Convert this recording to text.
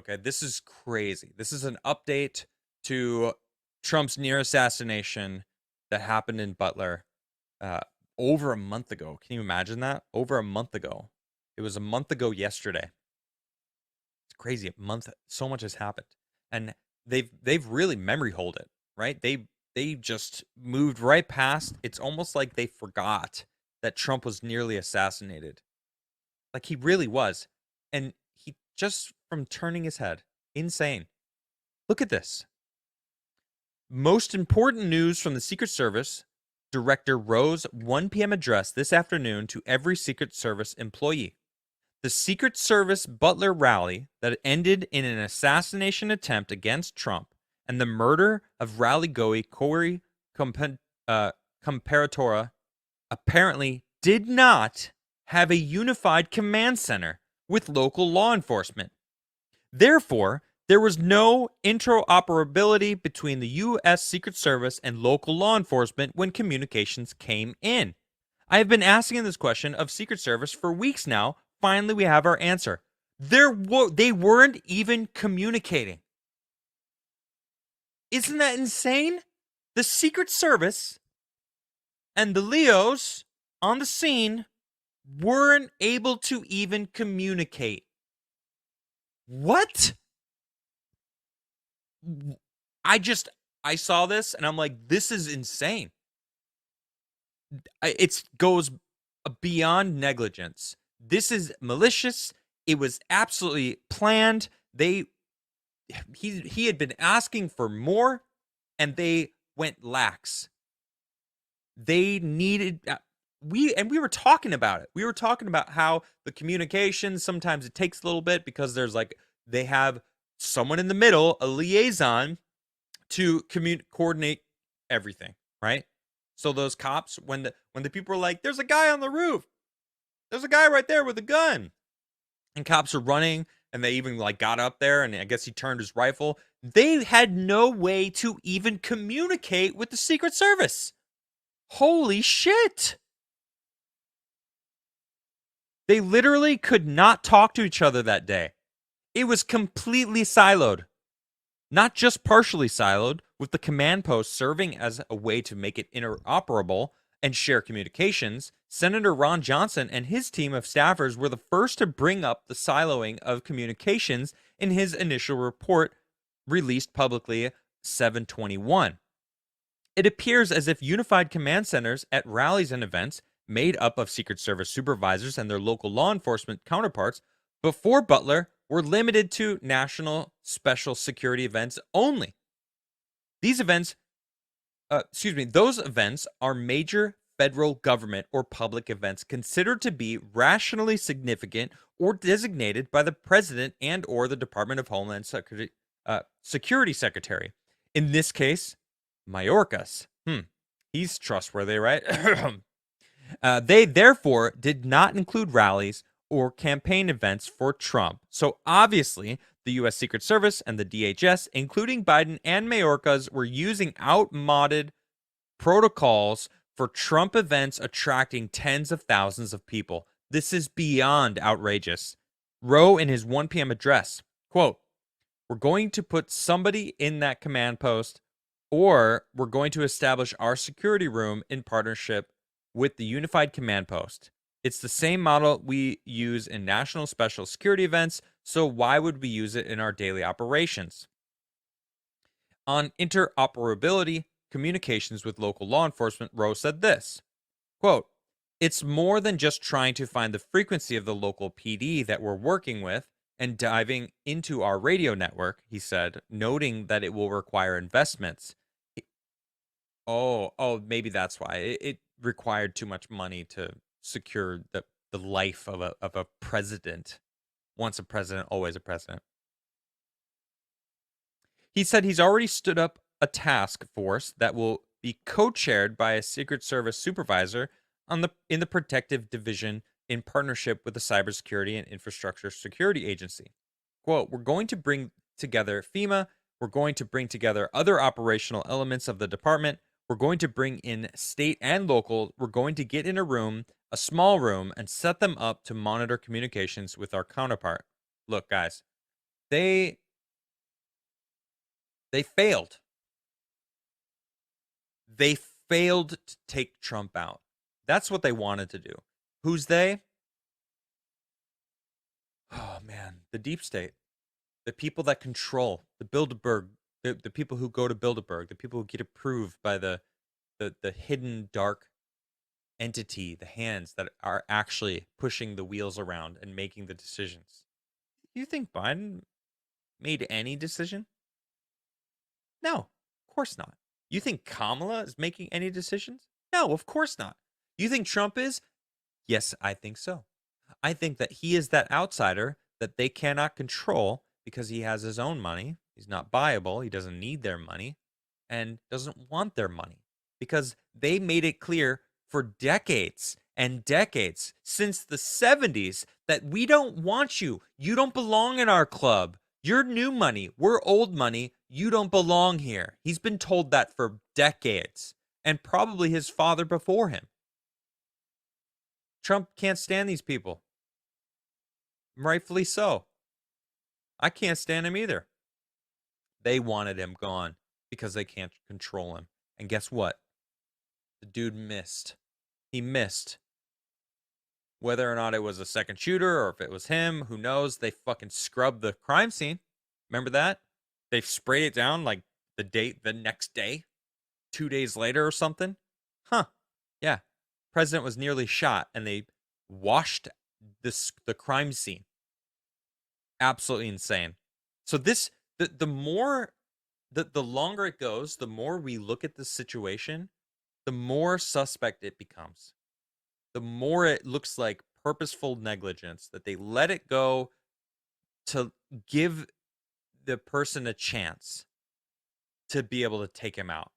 Okay, this is crazy. This is an update to Trump's near assassination that happened in Butler uh, over a month ago. Can you imagine that? Over a month ago. It was a month ago yesterday. It's crazy. A month, so much has happened, and they've really memory hold it, right? They just moved right past. It's almost like they forgot that Trump was nearly assassinated. Like he really was, and he just from turning his head, insane. Look at this. Most important news from the Secret Service. Director Rowe's 1 p.m. address this afternoon to every Secret Service employee. The Secret Service Butler rally that ended in an assassination attempt against Trump and the murder of rally goer Corey Comparatora apparently did not have a unified command center with local law enforcement. Therefore, there was no interoperability between the U.S. Secret Service and local law enforcement when communications came in. I have been asking this question of Secret Service for weeks now. Finally, we have our answer. They weren't even communicating. Isn't that insane? The Secret Service and the Leos on the scene weren't able to even communicate. What? I saw this and I'm like, this is insane. It goes beyond negligence. This is malicious. It was absolutely planned. He had been asking for more and they went lax. They needed we were talking about it. We were talking about how the communication sometimes it takes a little bit because there's like they have someone in the middle, a liaison to coordinate everything, right? So those cops, when the people were like, "There's a guy on the roof. There's a guy right there with a gun," and cops are running, and they even like got up there, and I guess he turned his rifle. They had no way to even communicate with the Secret Service. Holy shit! They literally could not talk to each other that day. It was completely siloed. Not just partially siloed, with the command post serving as a way to make it interoperable and share communications. Senator Ron Johnson and his team of staffers were the first to bring up the siloing of communications in his initial report released publicly 7/21. It appears as if unified command centers at rallies and events made up of Secret Service supervisors and their local law enforcement counterparts before Butler were limited to national special security events only. These events, those events are major federal government or public events considered to be rationally significant or designated by the president and or the Department of Homeland Security Secretary. In this case, Mayorkas. He's trustworthy, right? They therefore did not include rallies or campaign events for Trump. So obviously, the U.S. Secret Service and the DHS, including Biden and Mayorkas, were using outmoded protocols for Trump events attracting tens of thousands of people. This is beyond outrageous. Rowe, in his 1 p.m. address, quote, "We're going to put somebody in that command post, or we're going to establish our security room in partnership with the unified command post. It's the same model we use in national special security events, so why would we use it in our daily operations?" On interoperability, communications with local law enforcement, Rowe said this, quote, "It's more than just trying to find the frequency of the local PD that we're working with and diving into our radio network," he said, noting that it will require investments. Maybe that's why. It required too much money to secure the life of a president. Once a president, always a president. He said he's already stood up a task force that will be co-chaired by a Secret Service supervisor in the protective division in partnership with the Cybersecurity and Infrastructure Security Agency. Quote, "We're going to bring together FEMA. We're going to bring together other operational elements of the department. We're going to bring in state and local. We're going to get in a small room, and set them up to monitor communications with our counterpart." Look, guys, They they failed. They failed to take Trump out. That's what they wanted to do. Who's they? Oh man, the deep state. The people that control the Bilderberg, the people who go to Bilderberg, the people who get approved by the hidden dark entity, the hands that are actually pushing the wheels around and making the decisions. You think Biden made any decision? No, of course not. You think Kamala is making any decisions? No, of course not. You think Trump is? Yes, I think so. I think that he is that outsider that they cannot control because he has his own money. He's not buyable. He doesn't need their money and doesn't want their money because they made it clear for decades and decades since the 70s that we don't want you. You don't belong in our club. You're new money. We're old money. You don't belong here. He's been told that for decades and probably his father before him. Trump can't stand these people. Rightfully so. I can't stand him either. They wanted him gone because they can't control him. And guess what? The dude missed. He missed. Whether or not it was a second shooter or if it was him, who knows? They fucking scrubbed the crime scene. Remember that? They sprayed it down like the next day, 2 days later or something. Huh. Yeah. President was nearly shot and they washed the crime scene. Absolutely insane. So the more the longer it goes, the more we look at this situation, the more suspect it becomes. The more it looks like purposeful negligence that they let it go to give the person a chance to be able to take him out.